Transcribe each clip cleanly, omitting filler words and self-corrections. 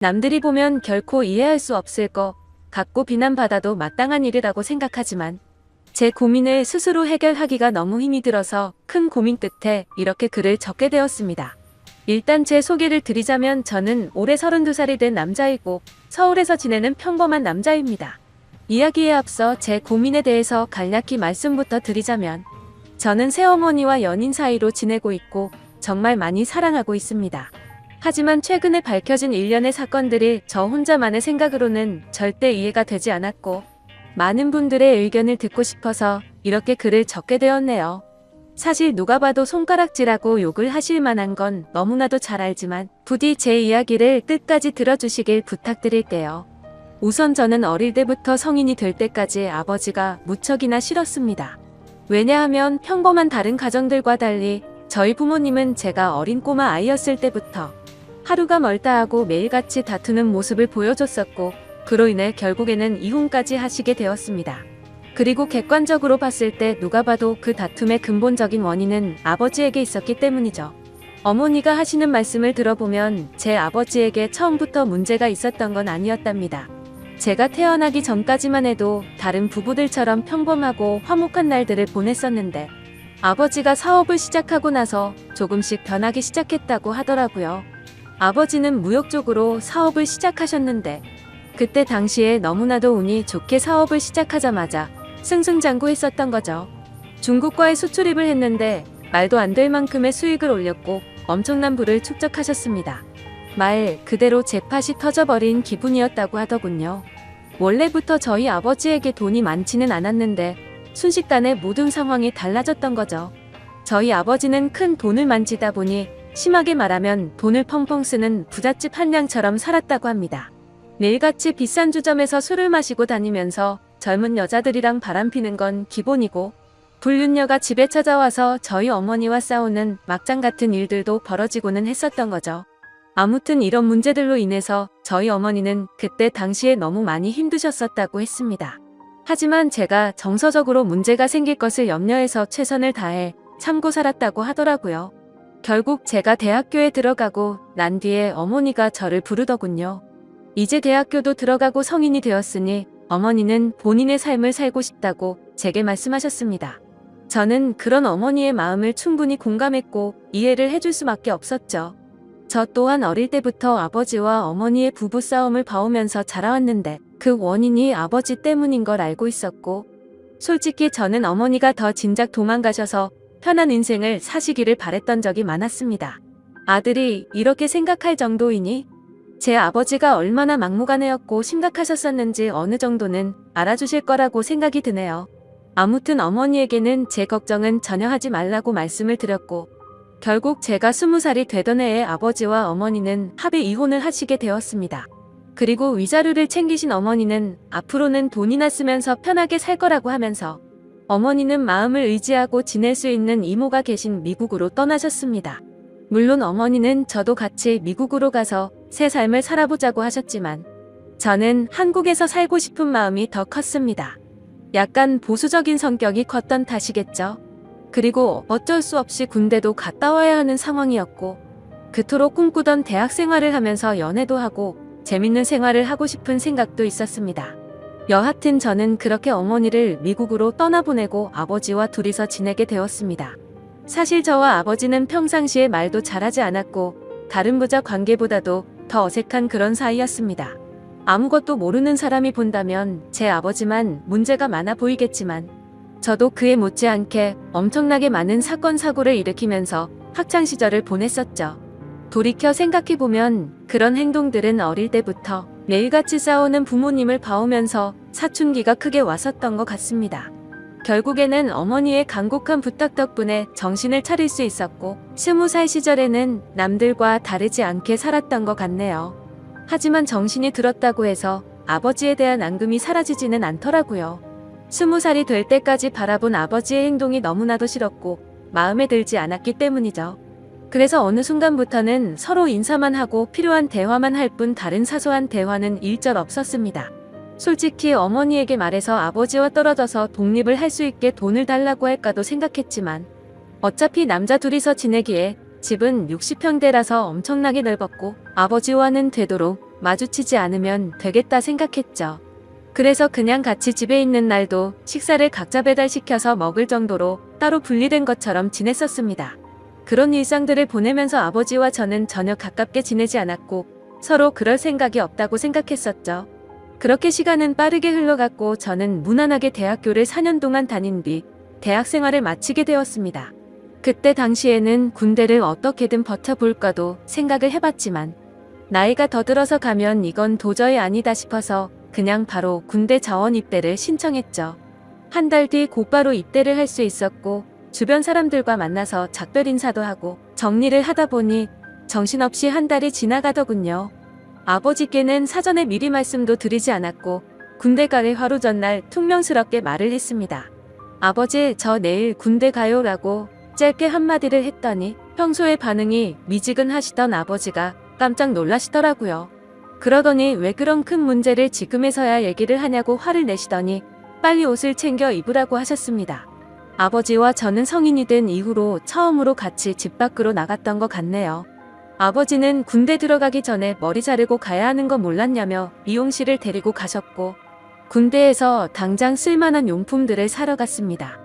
남들이 보면 결코 이해할 수 없을 것 같고 비난받아도 마땅한 일이라고 생각하지만 제 고민을 스스로 해결하기가 너무 힘이 들어서 큰 고민 끝에 이렇게 글을 적게 되었습니다. 일단 제 소개를 드리자면 저는 올해 32살이 된 남자이고 서울에서 지내는 평범한 남자입니다. 이야기에 앞서 제 고민에 대해서 간략히 말씀부터 드리자면 저는 새어머니와 연인 사이로 지내고 있고 정말 많이 사랑하고 있습니다. 하지만 최근에 밝혀진 일련의 사건들이 저 혼자만의 생각으로는 절대 이해가 되지 않았고 많은 분들의 의견을 듣고 싶어서 이렇게 글을 적게 되었네요. 사실 누가 봐도 손가락질하고 욕을 하실 만한 건 너무나도 잘 알지만 부디 제 이야기를 끝까지 들어주시길 부탁드릴게요. 우선 저는 어릴 때부터 성인이 될 때까지 아버지가 무척이나 싫었습니다. 왜냐하면 평범한 다른 가정들과 달리 저희 부모님은 제가 어린 꼬마 아이였을 때부터 하루가 멀다 하고 매일같이 다투는 모습을 보여줬었고 그로 인해 결국에는 이혼까지 하시게 되었습니다. 그리고 객관적으로 봤을 때 누가 봐도 그 다툼의 근본적인 원인은 아버지에게 있었기 때문이죠. 어머니가 하시는 말씀을 들어보면 제 아버지에게 처음부터 문제가 있었던 건 아니었답니다. 제가 태어나기 전까지만 해도 다른 부부들처럼 평범하고 화목한 날들을 보냈었는데 아버지가 사업을 시작하고 나서 조금씩 변하기 시작했다고 하더라고요. 아버지는 무역 쪽으로 사업을 시작하셨는데 그때 당시에 너무나도 운이 좋게 사업을 시작하자마자 승승장구했었던 거죠. 중국과의 수출입을 했는데 말도 안 될 만큼의 수익을 올렸고 엄청난 부를 축적하셨습니다. 말 그대로 jet팟이 터져버린 기분이었다고 하더군요. 원래부터 저희 아버지에게 돈이 많지는 않았는데 순식간에 모든 상황이 달라졌던 거죠. 저희 아버지는 큰 돈을 만지다 보니 심하게 말하면 돈을 펑펑 쓰는 부잣집 한량처럼 살았다고 합니다. 매일같이 비싼 주점에서 술을 마시고 다니면서 젊은 여자들이랑 바람피는 건 기본이고 불륜녀가 집에 찾아와서 저희 어머니와 싸우는 막장 같은 일들도 벌어지고는 했었던 거죠. 아무튼 이런 문제들로 인해서 저희 어머니는 그때 당시에 너무 많이 힘드셨었다고 했습니다. 하지만 제가 정서적으로 문제가 생길 것을 염려해서 최선을 다해 참고 살았다고 하더라고요. 결국 제가 대학교에 들어가고 난 뒤에 어머니가 저를 부르더군요. 이제 대학교도 들어가고 성인이 되었으니 어머니는 본인의 삶을 살고 싶다고 제게 말씀하셨습니다. 저는 그런 어머니의 마음을 충분히 공감했고 이해를 해줄 수밖에 없었죠. 저 또한 어릴 때부터 아버지와 어머니의 부부싸움을 봐오면서 자라왔는데 그 원인이 아버지 때문인 걸 알고 있었고 솔직히 저는 어머니가 더 진작 도망가셔서 편한 인생을 사시기를 바랬던 적이 많았습니다. 아들이 이렇게 생각할 정도이니 제 아버지가 얼마나 막무가내였고 심각하셨었는지 어느 정도는 알아주실 거라고 생각이 드네요. 아무튼 어머니에게는 제 걱정은 전혀 하지 말라고 말씀을 드렸고 결국 제가 20살이 되던 해에 아버지와 어머니는 합의 이혼을 하시게 되었습니다. 그리고 위자료를 챙기신 어머니는 앞으로는 돈이나 쓰면서 편하게 살 거라고 하면서 어머니는 마음을 의지하고 지낼 수 있는 이모가 계신 미국으로 떠나셨습니다. 물론 어머니는 저도 같이 미국으로 가서 새 삶을 살아보자고 하셨지만 저는 한국에서 살고 싶은 마음이 더 컸습니다. 약간 보수적인 성격이 컸던 탓이겠죠. 그리고 어쩔 수 없이 군대도 갔다 와야 하는 상황이었고 그토록 꿈꾸던 대학 생활을 하면서 연애도 하고 재밌는 생활을 하고 싶은 생각도 있었습니다. 여하튼 저는 그렇게 어머니를 미국으로 떠나보내고 아버지와 둘이서 지내게 되었습니다. 사실 저와 아버지는 평상시에 말도 잘하지 않았고 다른 부자 관계보다도 더 어색한 그런 사이였습니다. 아무것도 모르는 사람이 본다면 제 아버지만 문제가 많아 보이겠지만 저도 그에 못지않게 엄청나게 많은 사건 사고를 일으키면서 학창시절을 보냈었죠. 돌이켜 생각해보면 그런 행동들은 어릴 때부터 매일같이 싸우는 부모님을 봐오면서 사춘기가 크게 왔었던 것 같습니다. 결국에는 어머니의 간곡한 부탁 덕분에 정신을 차릴 수 있었고 20살 시절에는 남들과 다르지 않게 살았던 것 같네요. 하지만 정신이 들었다고 해서 아버지에 대한 앙금이 사라지지는 않더라고요. 20살이 될 때까지 바라본 아버지의 행동이 너무나도 싫었고 마음에 들지 않았기 때문이죠. 그래서 어느 순간부터는 서로 인사만 하고 필요한 대화만 할 뿐 다른 사소한 대화는 일절 없었습니다. 솔직히 어머니에게 말해서 아버지와 떨어져서 독립을 할 수 있게 돈을 달라고 할까도 생각했지만 어차피 남자 둘이서 지내기에 집은 60평대라서 엄청나게 넓었고 아버지와는 되도록 마주치지 않으면 되겠다 생각했죠. 그래서 그냥 같이 집에 있는 날도 식사를 각자 배달시켜서 먹을 정도로 따로 분리된 것처럼 지냈었습니다. 그런 일상들을 보내면서 아버지와 저는 전혀 가깝게 지내지 않았고 서로 그럴 생각이 없다고 생각했었죠. 그렇게 시간은 빠르게 흘러갔고 저는 무난하게 대학교를 4년 동안 다닌 뒤 대학 생활을 마치게 되었습니다. 그때 당시에는 군대를 어떻게든 버텨볼까도 생각을 해봤지만 나이가 더 들어서 가면 이건 도저히 아니다 싶어서 그냥 바로 군대 자원 입대를 신청했죠. 한 달 뒤 곧바로 입대를 할 수 있었고 주변 사람들과 만나서 작별 인사도 하고 정리를 하다 보니 정신없이 한 달이 지나가더군요. 아버지께는 사전에 미리 말씀도 드리지 않았고 군대 가기 하루 전날 퉁명스럽게 말을 했습니다. 아버지, 저 내일 군대 가요 라고 짧게 한마디를 했더니 평소의 반응이 미지근하시던 아버지가 깜짝 놀라시더라고요. 그러더니 왜 그런 큰 문제를 지금에서야 얘기를 하냐고 화를 내시더니 빨리 옷을 챙겨 입으라고 하셨습니다. 아버지와 저는 성인이 된 이후로 처음으로 같이 집 밖으로 나갔던 것 같네요. 아버지는 군대 들어가기 전에 머리 자르고 가야 하는 거 몰랐냐며 미용실을 데리고 가셨고 군대에서 당장 쓸만한 용품들을 사러 갔습니다.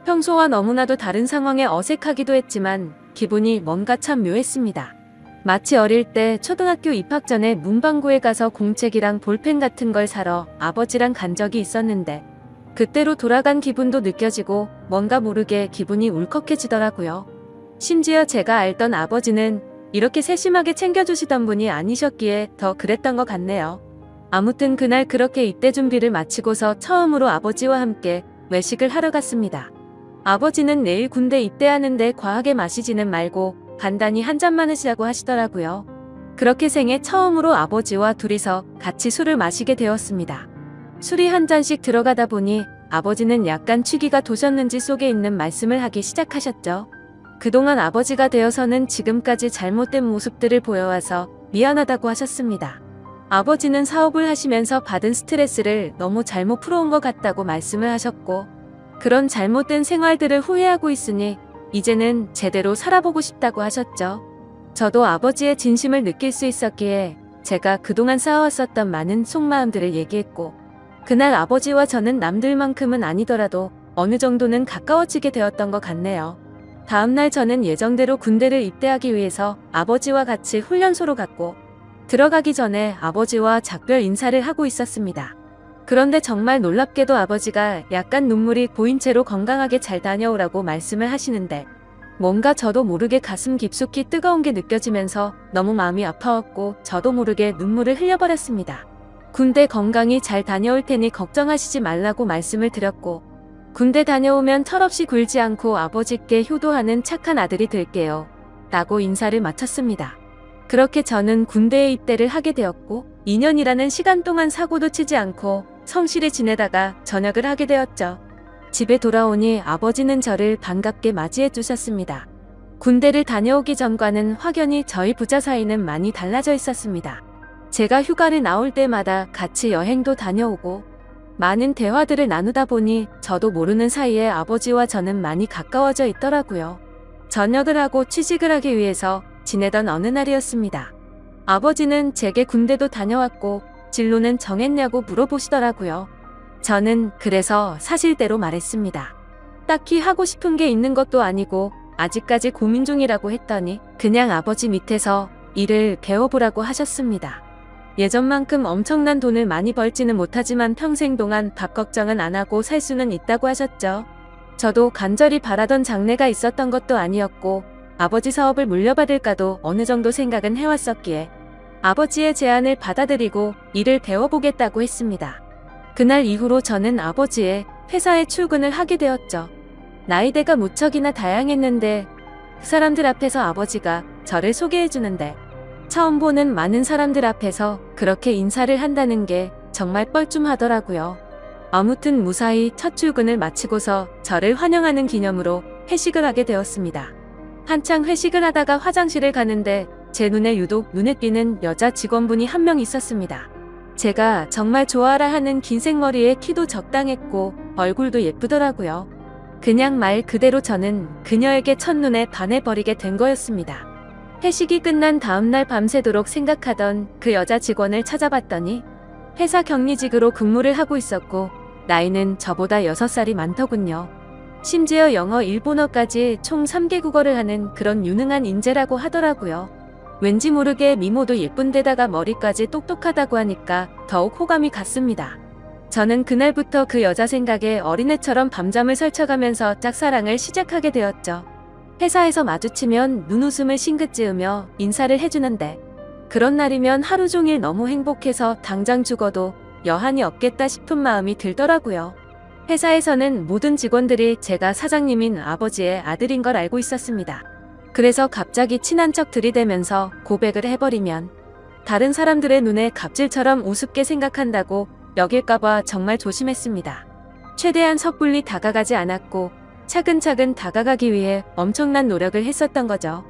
평소와 너무나도 다른 상황에 어색하기도 했지만 기분이 뭔가 참 묘했습니다. 마치 어릴 때 초등학교 입학 전에 문방구에 가서 공책이랑 볼펜 같은 걸 사러 아버지랑 간 적이 있었는데 그때로 돌아간 기분도 느껴지고 뭔가 모르게 기분이 울컥해지더라고요. 심지어 제가 알던 아버지는 이렇게 세심하게 챙겨주시던 분이 아니셨기에 더 그랬던 것 같네요. 아무튼 그날 그렇게 입대 준비를 마치고서 처음으로 아버지와 함께 외식을 하러 갔습니다. 아버지는 내일 군대 입대하는데 과하게 마시지는 말고 간단히 한 잔만 하시라고 하시더라고요. 그렇게 생애 처음으로 아버지와 둘이서 같이 술을 마시게 되었습니다. 술이 한 잔씩 들어가다 보니 아버지는 약간 취기가 도셨는지 속에 있는 말씀을 하기 시작하셨죠. 그동안 아버지가 되어서는 지금까지 잘못된 모습들을 보여와서 미안하다고 하셨습니다. 아버지는 사업을 하시면서 받은 스트레스를 너무 잘못 풀어온 것 같다고 말씀을 하셨고 그런 잘못된 생활들을 후회하고 있으니 이제는 제대로 살아보고 싶다고 하셨죠. 저도 아버지의 진심을 느낄 수 있었기에 제가 그동안 쌓아왔었던 많은 속마음들을 얘기했고 그날 아버지와 저는 남들만큼은 아니더라도 어느 정도는 가까워지게 되었던 것 같네요. 다음날 저는 예정대로 군대를 입대하기 위해서 아버지와 같이 훈련소로 갔고 들어가기 전에 아버지와 작별 인사를 하고 있었습니다. 그런데 정말 놀랍게도 아버지가 약간 눈물이 보인 채로 건강하게 잘 다녀오라고 말씀을 하시는데 뭔가 저도 모르게 가슴 깊숙이 뜨거운 게 느껴지면서 너무 마음이 아파왔고 저도 모르게 눈물을 흘려버렸습니다. 군대 건강히 잘 다녀올 테니 걱정하시지 말라고 말씀을 드렸고 군대 다녀오면 철없이 굴지 않고 아버지께 효도하는 착한 아들이 될게요 라고 인사를 마쳤습니다. 그렇게 저는 군대에 입대를 하게 되었고 2년이라는 시간 동안 사고도 치지 않고 성실히 지내다가 전역을 하게 되었죠. 집에 돌아오니 아버지는 저를 반갑게 맞이해 주셨습니다. 군대를 다녀오기 전과는 확연히 저희 부자 사이는 많이 달라져 있었습니다. 제가 휴가를 나올 때마다 같이 여행도 다녀오고 많은 대화들을 나누다 보니 저도 모르는 사이에 아버지와 저는 많이 가까워져 있더라고요. 전역을 하고 취직을 하기 위해서 지내던 어느 날이었습니다. 아버지는 제게 군대도 다녀왔고 진로는 정했냐고 물어보시더라고요. 저는 그래서 사실대로 말했습니다. 딱히 하고 싶은 게 있는 것도 아니고 아직까지 고민 중이라고 했더니 그냥 아버지 밑에서 일을 배워보라고 하셨습니다. 예전만큼 엄청난 돈을 많이 벌지는 못하지만 평생 동안 밥 걱정은 안 하고 살 수는 있다고 하셨죠. 저도 간절히 바라던 장래가 있었던 것도 아니었고 아버지 사업을 물려받을까도 어느 정도 생각은 해왔었기에 아버지의 제안을 받아들이고 일을 배워보겠다고 했습니다. 그날 이후로 저는 아버지의 회사에 출근을 하게 되었죠. 나이대가 무척이나 다양했는데 그 사람들 앞에서 아버지가 저를 소개해주는데 처음 보는 많은 사람들 앞에서 그렇게 인사를 한다는 게 정말 뻘쭘하더라고요. 아무튼 무사히 첫 출근을 마치고서 저를 환영하는 기념으로 회식을 하게 되었습니다. 한창 회식을 하다가 화장실을 가는데 제 눈에 유독 눈에 띄는 여자 직원분이 한 명 있었습니다. 제가 정말 좋아라 하는 긴 생머리에 키도 적당했고 얼굴도 예쁘더라고요. 그냥 말 그대로 저는 그녀에게 첫눈에 반해버리게 된 거였습니다. 회식이 끝난 다음날 밤새도록 생각하던 그 여자 직원을 찾아봤더니 회사 격리직으로 근무를 하고 있었고 나이는 저보다 6살이 많더군요. 심지어 영어, 일본어까지 총 3개 국어를 하는 그런 유능한 인재라고 하더라고요. 왠지 모르게 미모도 예쁜데다가 머리까지 똑똑하다고 하니까 더욱 호감이 갔습니다. 저는 그날부터 그 여자 생각에 어린애처럼 밤잠을 설쳐가면서 짝사랑을 시작하게 되었죠. 회사에서 마주치면 눈웃음을 싱긋 지으며 인사를 해주는데 그런 날이면 하루 종일 너무 행복해서 당장 죽어도 여한이 없겠다 싶은 마음이 들더라고요. 회사에서는 모든 직원들이 제가 사장님인 아버지의 아들인 걸 알고 있었습니다. 그래서 갑자기 친한 척 들이대면서 고백을 해버리면 다른 사람들의 눈에 갑질처럼 우습게 생각한다고 여길까봐 정말 조심했습니다. 최대한 섣불리 다가가지 않았고 차근차근 다가가기 위해 엄청난 노력을 했었던 거죠.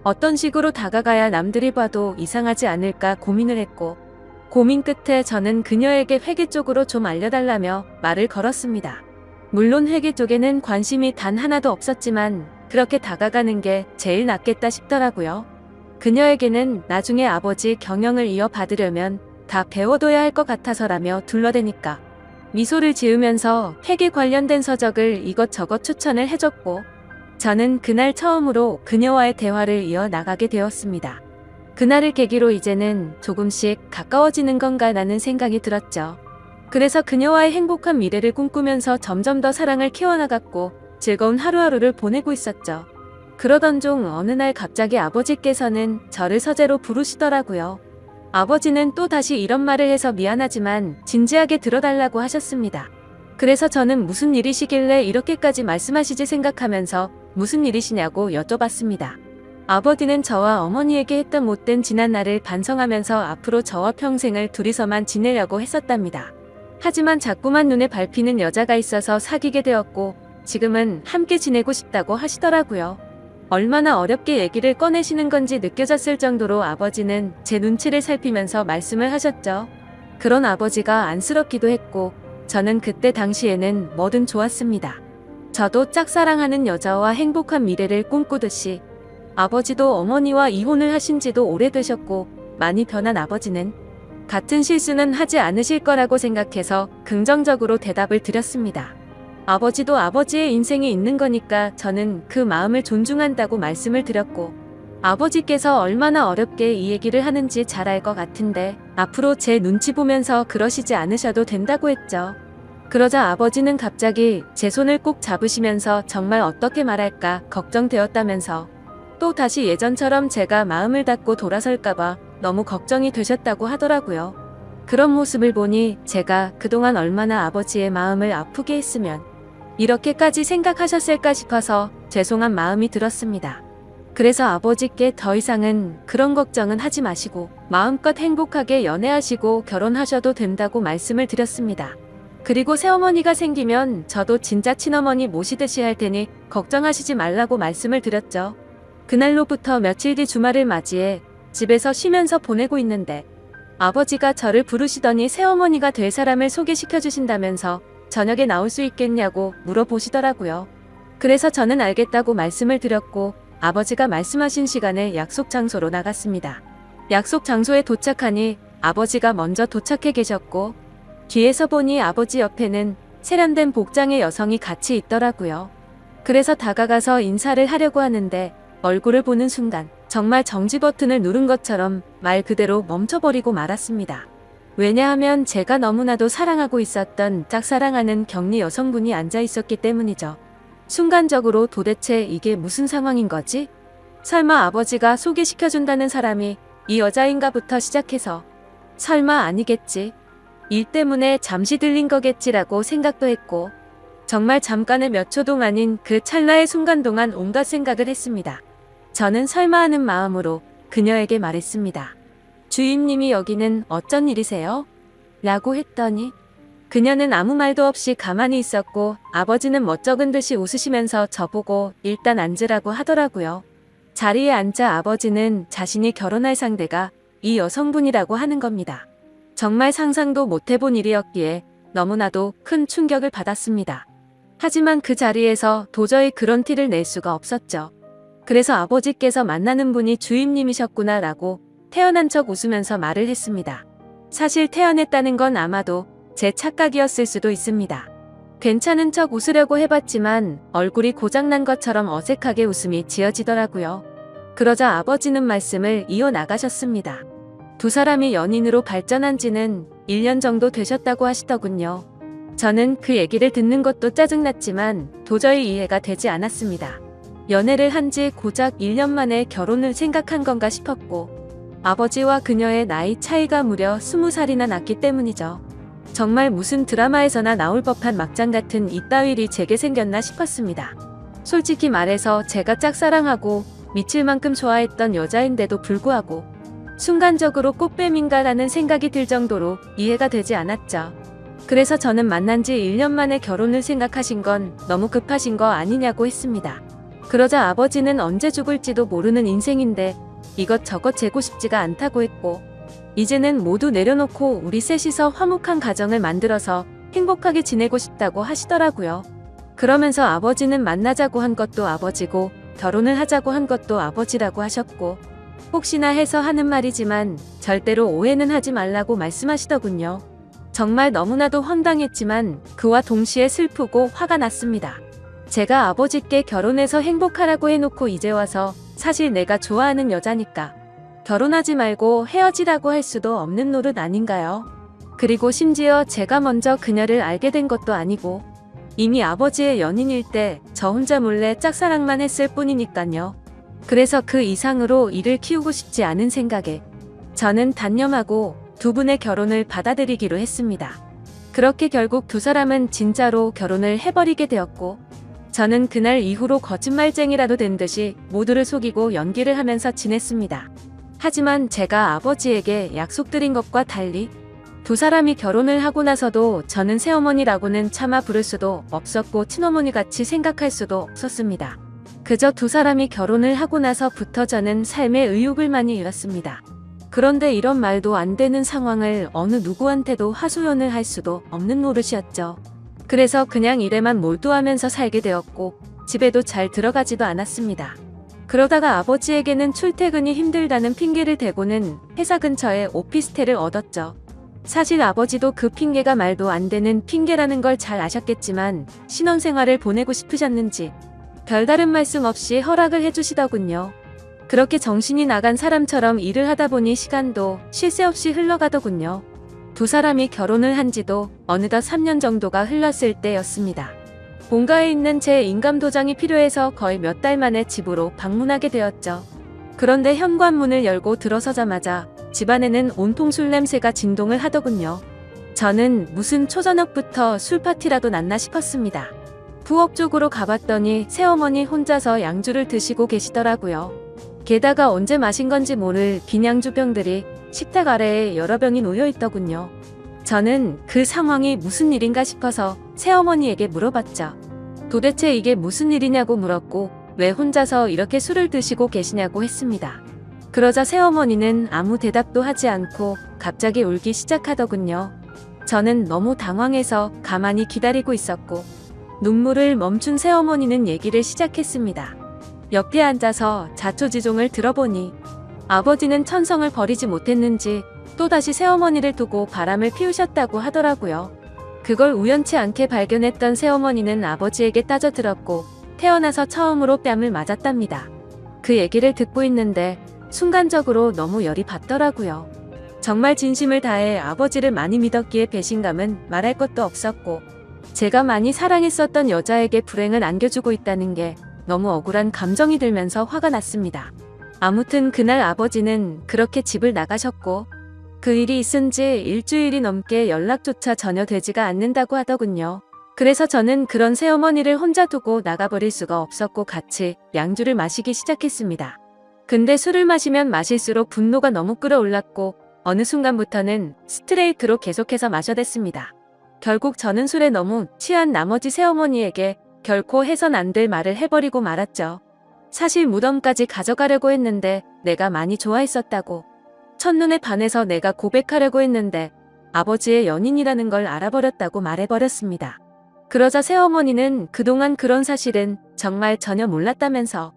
어떤 식으로 다가가야 남들이 봐도 이상하지 않을까 고민을 했고 고민 끝에 저는 그녀에게 회계 쪽으로 좀 알려달라며 말을 걸었습니다. 물론 회계 쪽에는 관심이 단 하나도 없었지만 그렇게 다가가는 게 제일 낫겠다 싶더라고요. 그녀에게는 나중에 아버지 경영을 이어받으려면 다 배워둬야 할 것 같아서라며 둘러대니까 미소를 지으면서 회계 관련된 서적을 이것저것 추천을 해줬고 저는 그날 처음으로 그녀와의 대화를 이어나가게 되었습니다. 그날을 계기로 이제는 조금씩 가까워지는 건가라는 생각이 들었죠. 그래서 그녀와의 행복한 미래를 꿈꾸면서 점점 더 사랑을 키워나갔고 즐거운 하루하루를 보내고 있었죠. 그러던 중 어느 날 갑자기 아버지께서는 저를 서재로 부르시더라고요. 아버지는 또 다시 이런 말을 해서 미안하지만 진지하게 들어달라고 하셨습니다. 그래서 저는 무슨 일이시길래 이렇게까지 말씀하시지 생각하면서 무슨 일이시냐고 여쭤봤습니다. 아버지는 저와 어머니에게 했던 못된 지난 날을 반성하면서 앞으로 저와 평생을 둘이서만 지내려고 했었답니다. 하지만 자꾸만 눈에 밟히는 여자가 있어서 사귀게 되었고 지금은 함께 지내고 싶다고 하시더라고요. 얼마나 어렵게 얘기를 꺼내시는 건지 느껴졌을 정도로 아버지는 제 눈치를 살피면서 말씀을 하셨죠. 그런 아버지가 안쓰럽기도 했고 저는 그때 당시에는 뭐든 좋았습니다. 저도 짝사랑하는 여자와 행복한 미래를 꿈꾸듯이 아버지도 어머니와 이혼을 하신 지도 오래되셨고 많이 변한 아버지는 같은 실수는 하지 않으실 거라고 생각해서 긍정적으로 대답을 드렸습니다. 아버지도 아버지의 인생이 있는 거니까 저는 그 마음을 존중한다고 말씀을 드렸고 아버지께서 얼마나 어렵게 이 얘기를 하는지 잘 알 것 같은데 앞으로 제 눈치 보면서 그러시지 않으셔도 된다고 했죠. 그러자 아버지는 갑자기 제 손을 꼭 잡으시면서 정말 어떻게 말할까 걱정되었다면서 또 다시 예전처럼 제가 마음을 닫고 돌아설까봐 너무 걱정이 되셨다고 하더라고요. 그런 모습을 보니 제가 그동안 얼마나 아버지의 마음을 아프게 했으면 이렇게까지 생각하셨을까 싶어서 죄송한 마음이 들었습니다. 그래서 아버지께 더 이상은 그런 걱정은 하지 마시고 마음껏 행복하게 연애하시고 결혼하셔도 된다고 말씀을 드렸습니다. 그리고 새어머니가 생기면 저도 진짜 친어머니 모시듯이 할 테니 걱정하시지 말라고 말씀을 드렸죠. 그날로부터 며칠 뒤 주말을 맞이해 집에서 쉬면서 보내고 있는데 아버지가 저를 부르시더니 새어머니가 될 사람을 소개시켜 주신다면서 저녁에 나올 수 있겠냐고 물어보시더라고요. 그래서 저는 알겠다고 말씀을 드렸고 아버지가 말씀하신 시간에 약속 장소로 나갔습니다. 약속 장소에 도착하니 아버지가 먼저 도착해 계셨고 뒤에서 보니 아버지 옆에는 세련된 복장의 여성이 같이 있더라고요. 그래서 다가가서 인사를 하려고 하는데 얼굴을 보는 순간 정말 정지 버튼을 누른 것처럼 말 그대로 멈춰버리고 말았습니다. 왜냐하면 제가 너무나도 사랑하고 있었던 짝사랑하는 격리 여성분이 앉아 있었기 때문이죠. 순간적으로 도대체 이게 무슨 상황인 거지? 설마 아버지가 소개시켜준다는 사람이 이 여자인가부터 시작해서 설마 아니겠지? 일 때문에 잠시 들린 거겠지라고 생각도 했고 정말 잠깐의 몇 초 동안인 그 찰나의 순간 동안 온갖 생각을 했습니다. 저는 설마 하는 마음으로 그녀에게 말했습니다. 주임님이 여기는 어쩐 일이세요? 라고 했더니 그녀는 아무 말도 없이 가만히 있었고 아버지는 멋쩍은 듯이 웃으시면서 저보고 일단 앉으라고 하더라고요. 자리에 앉자 아버지는 자신이 결혼할 상대가 이 여성분이라고 하는 겁니다. 정말 상상도 못해본 일이었기에 너무나도 큰 충격을 받았습니다. 하지만 그 자리에서 도저히 그런 티를 낼 수가 없었죠. 그래서 아버지께서 만나는 분이 주임님이셨구나 라고 태연한 척 웃으면서 말을 했습니다. 사실 태연했다는 건 아마도 제 착각이었을 수도 있습니다. 괜찮은 척 웃으려고 해봤지만 얼굴이 고장난 것처럼 어색하게 웃음이 지어지더라고요. 그러자 아버지는 말씀을 이어나가셨습니다. 두 사람이 연인으로 발전한 지는 1년 정도 되셨다고 하시더군요. 저는 그 얘기를 듣는 것도 짜증났지만 도저히 이해가 되지 않았습니다. 연애를 한 지 고작 1년 만에 결혼을 생각한 건가 싶었고 아버지와 그녀의 나이 차이가 무려 20살이나 났기 때문이죠. 정말 무슨 드라마에서나 나올 법한 막장 같은 이따위 일이 제게 생겼나 싶었습니다. 솔직히 말해서 제가 짝사랑하고 미칠 만큼 좋아했던 여자인데도 불구하고 순간적으로 꽃뱀인가라는 생각이 들 정도로 이해가 되지 않았죠. 그래서 저는 만난 지 1년 만에 결혼을 생각하신 건 너무 급하신 거 아니냐고 했습니다. 그러자 아버지는 언제 죽을지도 모르는 인생인데 이것저것 재고 싶지가 않다고 했고 이제는 모두 내려놓고 우리 셋이서 화목한 가정을 만들어서 행복하게 지내고 싶다고 하시더라고요. 그러면서 아버지는 만나자고 한 것도 아버지고 결혼을 하자고 한 것도 아버지라고 하셨고 혹시나 해서 하는 말이지만 절대로 오해는 하지 말라고 말씀하시더군요. 정말 너무나도 황당했지만 그와 동시에 슬프고 화가 났습니다. 제가 아버지께 결혼해서 행복하라고 해놓고 이제 와서 사실 내가 좋아하는 여자니까 결혼하지 말고 헤어지라고 할 수도 없는 노릇 아닌가요? 그리고 심지어 제가 먼저 그녀를 알게 된 것도 아니고 이미 아버지의 연인일 때 저 혼자 몰래 짝사랑만 했을 뿐이니까요. 그래서 그 이상으로 이를 키우고 싶지 않은 생각에 저는 단념하고 두 분의 결혼을 받아들이기로 했습니다. 그렇게 결국 두 사람은 진짜로 결혼을 해버리게 되었고 저는 그날 이후로 거짓말쟁이라도 된 듯이 모두를 속이고 연기를 하면서 지냈습니다. 하지만 제가 아버지에게 약속드린 것과 달리 두 사람이 결혼을 하고 나서도 저는 새어머니라고는 차마 부를 수도 없었고 친어머니같이 생각할 수도 없었습니다. 그저 두 사람이 결혼을 하고 나서부터 저는 삶의 의욕을 많이 잃었습니다. 그런데 이런 말도 안 되는 상황을 어느 누구한테도 하소연을 할 수도 없는 노릇이었죠. 그래서 그냥 일에만 몰두하면서 살게 되었고 집에도 잘 들어가지도 않았습니다. 그러다가 아버지에게는 출퇴근이 힘들다는 핑계를 대고는 회사 근처에 오피스텔을 얻었죠. 사실 아버지도 그 핑계가 말도 안 되는 핑계라는 걸 잘 아셨겠지만 신혼생활을 보내고 싶으셨는지 별다른 말씀 없이 허락을 해주시더군요. 그렇게 정신이 나간 사람처럼 일을 하다 보니 시간도 쉴 새 없이 흘러가더군요. 두 사람이 결혼을 한 지도 어느덧 3년 정도가 흘렀을 때였습니다. 본가에 있는 제 인감도장이 필요해서 거의 몇 달 만에 집으로 방문하게 되었죠. 그런데 현관문을 열고 들어서자마자 집안에는 온통 술 냄새가 진동을 하더군요. 저는 무슨 초저녁부터 술 파티라도 났나 싶었습니다. 부엌 쪽으로 가봤더니 새어머니 혼자서 양주를 드시고 계시더라고요. 게다가 언제 마신 건지 모를 빈양주 병들이 식탁 아래에 여러 병이 놓여 있더군요. 저는 그 상황이 무슨 일인가 싶어서 새어머니에게 물어봤죠. 도대체 이게 무슨 일이냐고 물었고 왜 혼자서 이렇게 술을 드시고 계시냐고 했습니다. 그러자 새어머니는 아무 대답도 하지 않고 갑자기 울기 시작하더군요. 저는 너무 당황해서 가만히 기다리고 있었고 눈물을 멈춘 새어머니는 얘기를 시작했습니다. 옆에 앉아서 자초지종을 들어보니 아버지는 천성을 버리지 못했는지 또다시 새어머니를 두고 바람을 피우셨다고 하더라고요. 그걸 우연치 않게 발견했던 새어머니는 아버지에게 따져들었고 태어나서 처음으로 뺨을 맞았답니다. 그 얘기를 듣고 있는데 순간적으로 너무 열이 받더라고요. 정말 진심을 다해 아버지를 많이 믿었기에 배신감은 말할 것도 없었고 제가 많이 사랑했었던 여자에게 불행을 안겨주고 있다는 게 너무 억울한 감정이 들면서 화가 났습니다. 아무튼 그날 아버지는 그렇게 집을 나가셨고 그 일이 있은 지 일주일이 넘게 연락조차 전혀 되지가 않는다고 하더군요. 그래서 저는 그런 새어머니를 혼자 두고 나가버릴 수가 없었고 같이 양주를 마시기 시작했습니다. 근데 술을 마시면 마실수록 분노가 너무 끌어올랐고 어느 순간부터는 스트레이트로 계속해서 마셔댔습니다. 결국 저는 술에 너무 취한 나머지 새어머니에게 결코 해선 안 될 말을 해버리고 말았죠. 사실 무덤까지 가져가려고 했는데 내가 많이 좋아했었다고. 첫눈에 반해서 내가 고백하려고 했는데 아버지의 연인이라는 걸 알아버렸다고 말해버렸습니다. 그러자 새어머니는 그동안 그런 사실은 정말 전혀 몰랐다면서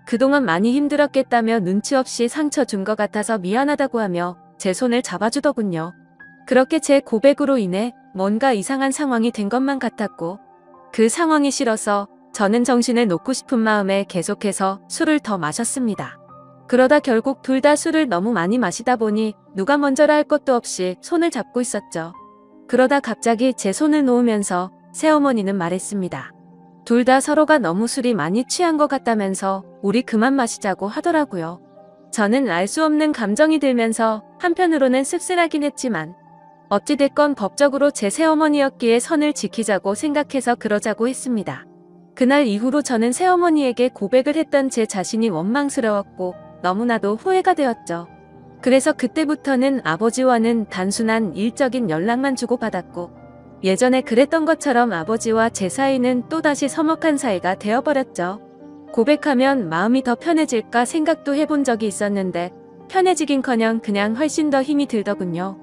그동안 많이 힘들었겠다며 눈치 없이 상처 준 것 같아서 미안하다고 하며 제 손을 잡아주더군요. 그렇게 제 고백으로 인해 뭔가 이상한 상황이 된 것만 같았고 그 상황이 싫어서 저는 정신을 놓고 싶은 마음에 계속해서 술을 더 마셨습니다. 그러다 결국 둘 다 술을 너무 많이 마시다 보니 누가 먼저라 할 것도 없이 손을 잡고 있었죠. 그러다 갑자기 제 손을 놓으면서 새어머니는 말했습니다. 둘 다 서로가 너무 술이 많이 취한 것 같다면서 우리 그만 마시자고 하더라고요. 저는 알 수 없는 감정이 들면서 한편으로는 씁쓸하긴 했지만 어찌됐건 법적으로 제 새어머니였기에 선을 지키자고 생각해서 그러자고 했습니다. 그날 이후로 저는 새어머니에게 고백을 했던 제 자신이 원망스러웠고 너무나도 후회가 되었죠. 그래서 그때부터는 아버지와는 단순한 일적인 연락만 주고받았고 예전에 그랬던 것처럼 아버지와 제 사이는 또다시 서먹한 사이가 되어버렸죠. 고백하면 마음이 더 편해질까 생각도 해본 적이 있었는데 편해지긴커녕 그냥 훨씬 더 힘이 들더군요.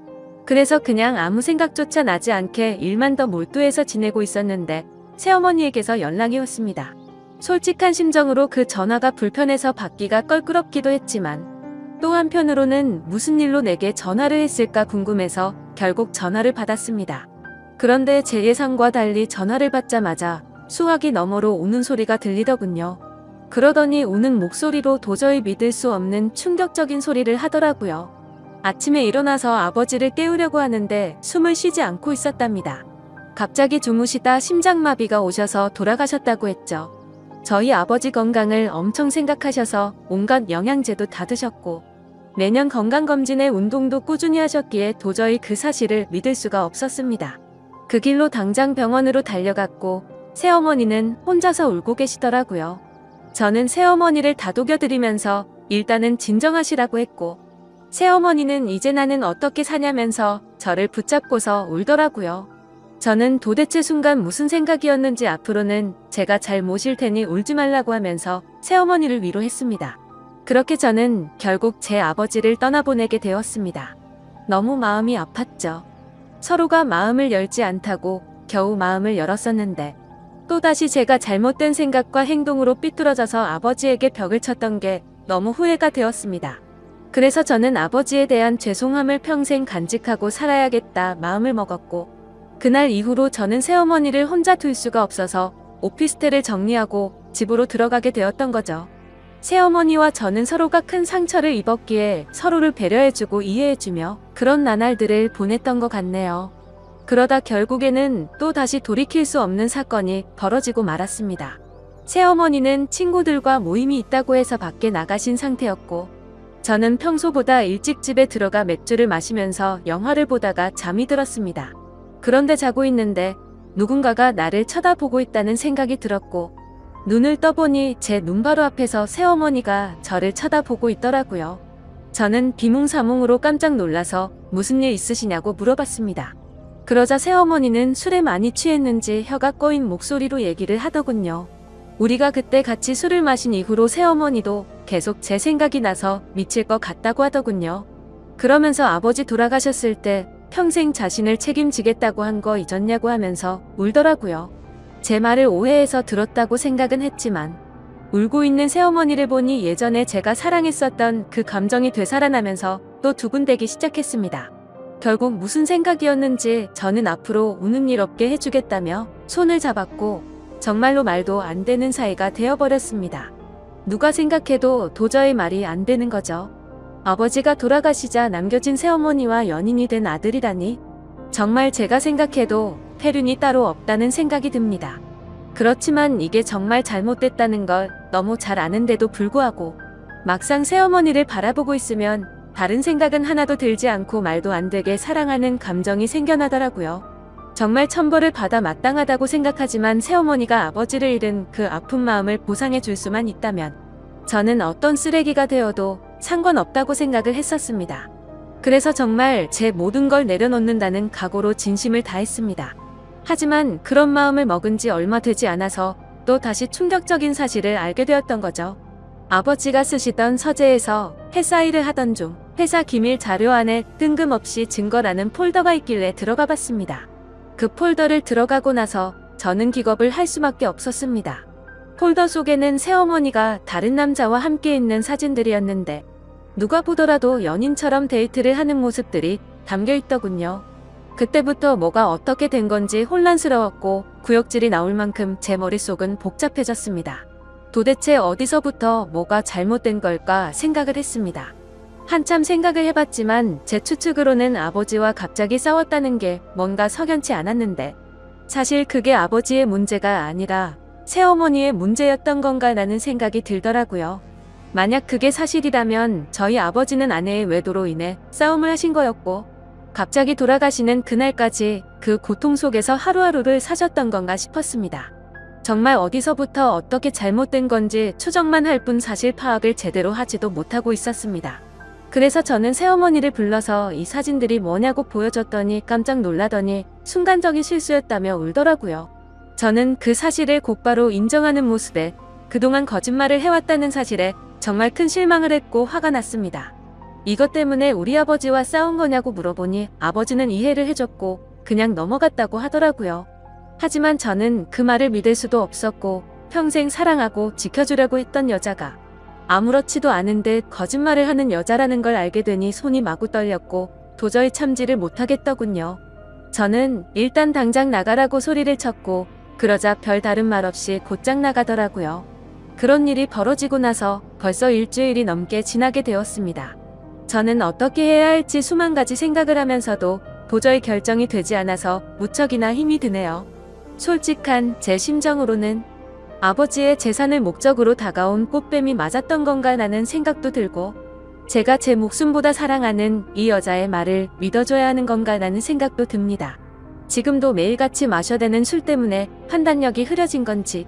그래서 그냥 아무 생각조차 나지 않게 일만 더 몰두해서 지내고 있었는데 새어머니에게서 연락이 왔습니다. 솔직한 심정으로 그 전화가 불편해서 받기가 껄끄럽기도 했지만 또 한편으로는 무슨 일로 내게 전화를 했을까 궁금해서 결국 전화를 받았습니다. 그런데 제 예상과 달리 전화를 받자마자 수화기 너머로 우는 소리가 들리더군요. 그러더니 우는 목소리로 도저히 믿을 수 없는 충격적인 소리를 하더라고요. 아침에 일어나서 아버지를 깨우려고 하는데 숨을 쉬지 않고 있었답니다. 갑자기 주무시다 심장마비가 오셔서 돌아가셨다고 했죠. 저희 아버지 건강을 엄청 생각하셔서 온갖 영양제도 다 드셨고 매년 건강검진에 운동도 꾸준히 하셨기에 도저히 그 사실을 믿을 수가 없었습니다. 그 길로 당장 병원으로 달려갔고 새어머니는 혼자서 울고 계시더라고요. 저는 새어머니를 다독여드리면서 일단은 진정하시라고 했고 새어머니는 이제 나는 어떻게 사냐면서 저를 붙잡고서 울더라고요. 저는 도대체 순간 무슨 생각이었는지 앞으로는 제가 잘 모실 테니 울지 말라고 하면서 새어머니를 위로했습니다. 그렇게 저는 결국 제 아버지를 떠나보내게 되었습니다. 너무 마음이 아팠죠. 서로가 마음을 열지 않다고 겨우 마음을 열었었는데 또다시 제가 잘못된 생각과 행동으로 삐뚤어져서 아버지에게 벽을 쳤던 게 너무 후회가 되었습니다. 그래서 저는 아버지에 대한 죄송함을 평생 간직하고 살아야겠다 마음을 먹었고 그날 이후로 저는 새어머니를 혼자 둘 수가 없어서 오피스텔을 정리하고 집으로 들어가게 되었던 거죠. 새어머니와 저는 서로가 큰 상처를 입었기에 서로를 배려해주고 이해해주며 그런 나날들을 보냈던 것 같네요. 그러다 결국에는 또 다시 돌이킬 수 없는 사건이 벌어지고 말았습니다. 새어머니는 친구들과 모임이 있다고 해서 밖에 나가신 상태였고 저는 평소보다 일찍 집에 들어가 맥주를 마시면서 영화를 보다가 잠이 들었습니다. 그런데 자고 있는데 누군가가 나를 쳐다보고 있다는 생각이 들었고 눈을 떠보니 제 눈 바로 앞에서 새어머니가 저를 쳐다보고 있더라고요. 저는 비몽사몽으로 깜짝 놀라서 무슨 일 있으시냐고 물어봤습니다. 그러자 새어머니는 술에 많이 취했는지 혀가 꼬인 목소리로 얘기를 하더군요. 우리가 그때 같이 술을 마신 이후로 새어머니도 계속 제 생각이 나서 미칠 것 같다고 하더군요. 그러면서 아버지 돌아가셨을 때 평생 자신을 책임지겠다고 한 거 잊었냐고 하면서 울더라고요. 제 말을 오해해서 들었다고 생각은 했지만 울고 있는 새어머니를 보니 예전에 제가 사랑했었던 그 감정이 되살아나면서 또 두근대기 시작했습니다. 결국 무슨 생각이었는지 저는 앞으로 우는 일 없게 해주겠다며 손을 잡았고 정말로 말도 안 되는 사이가 되어버렸습니다. 누가 생각해도 도저히 말이 안 되는 거죠. 아버지가 돌아가시자 남겨진 새어머니와 연인이 된 아들이라니 정말 제가 생각해도 폐륜이 따로 없다는 생각이 듭니다. 그렇지만 이게 정말 잘못됐다는 걸 너무 잘 아는데도 불구하고 막상 새어머니를 바라보고 있으면 다른 생각은 하나도 들지 않고 말도 안 되게 사랑하는 감정이 생겨나더라고요. 정말 천벌을 받아 마땅하다고 생각하지만 새어머니가 아버지를 잃은 그 아픈 마음을 보상해 줄 수만 있다면 저는 어떤 쓰레기가 되어도 상관없다고 생각을 했었습니다. 그래서 정말 제 모든 걸 내려놓는다는 각오로 진심을 다했습니다. 하지만 그런 마음을 먹은 지 얼마 되지 않아서 또 다시 충격적인 사실을 알게 되었던 거죠. 아버지가 쓰시던 서재에서 회사 일을 하던 중 회사 기밀 자료 안에 뜬금없이 증거라는 폴더가 있길래 들어가 봤습니다. 그 폴더를 들어가고 나서 저는 기겁을 할 수밖에 없었습니다. 폴더 속에는 새어머니가 다른 남자와 함께 있는 사진들이었는데 누가 보더라도 연인처럼 데이트를 하는 모습들이 담겨 있더군요. 그때부터 뭐가 어떻게 된 건지 혼란스러웠고 구역질이 나올 만큼 제 머릿속은 복잡해졌습니다. 도대체 어디서부터 뭐가 잘못된 걸까 생각을 했습니다. 한참 생각을 해봤지만 제 추측으로는 아버지와 갑자기 싸웠다는 게 뭔가 석연치 않았는데 사실 그게 아버지의 문제가 아니라 새어머니의 문제였던 건가라는 생각이 들더라고요. 만약 그게 사실이라면 저희 아버지는 아내의 외도로 인해 싸움을 하신 거였고 갑자기 돌아가시는 그날까지 그 고통 속에서 하루하루를 사셨던 건가 싶었습니다. 정말 어디서부터 어떻게 잘못된 건지 추정만 할 뿐 사실 파악을 제대로 하지도 못하고 있었습니다. 그래서 저는 새어머니를 불러서 이 사진들이 뭐냐고 보여줬더니 깜짝 놀라더니 순간적인 실수였다며 울더라고요. 저는 그 사실을 곧바로 인정하는 모습에 그동안 거짓말을 해왔다는 사실에 정말 큰 실망을 했고 화가 났습니다. 이것 때문에 우리 아버지와 싸운 거냐고 물어보니 아버지는 이해를 해줬고 그냥 넘어갔다고 하더라고요. 하지만 저는 그 말을 믿을 수도 없었고 평생 사랑하고 지켜주려고 했던 여자가 아무렇지도 않은 듯 거짓말을 하는 여자라는 걸 알게 되니 손이 마구 떨렸고 도저히 참지를 못하겠더군요. 저는 일단 당장 나가라고 소리를 쳤고 그러자 별 다른 말 없이 곧장 나가더라고요. 그런 일이 벌어지고 나서 벌써 일주일이 넘게 지나게 되었습니다. 저는 어떻게 해야 할지 수만 가지 생각을 하면서도 도저히 결정이 되지 않아서 무척이나 힘이 드네요. 솔직한 제 심정으로는 아버지의 재산을 목적으로 다가온 꽃뱀이 맞았던 건가라는 생각도 들고 제가 제 목숨보다 사랑하는 이 여자의 말을 믿어줘야 하는 건가라는 생각도 듭니다. 지금도 매일같이 마셔대는 술 때문에 판단력이 흐려진 건지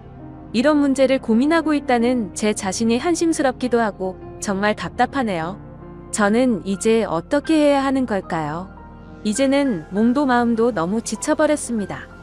이런 문제를 고민하고 있다는 제 자신이 한심스럽기도 하고 정말 답답하네요. 저는 이제 어떻게 해야 하는 걸까요? 이제는 몸도 마음도 너무 지쳐버렸습니다.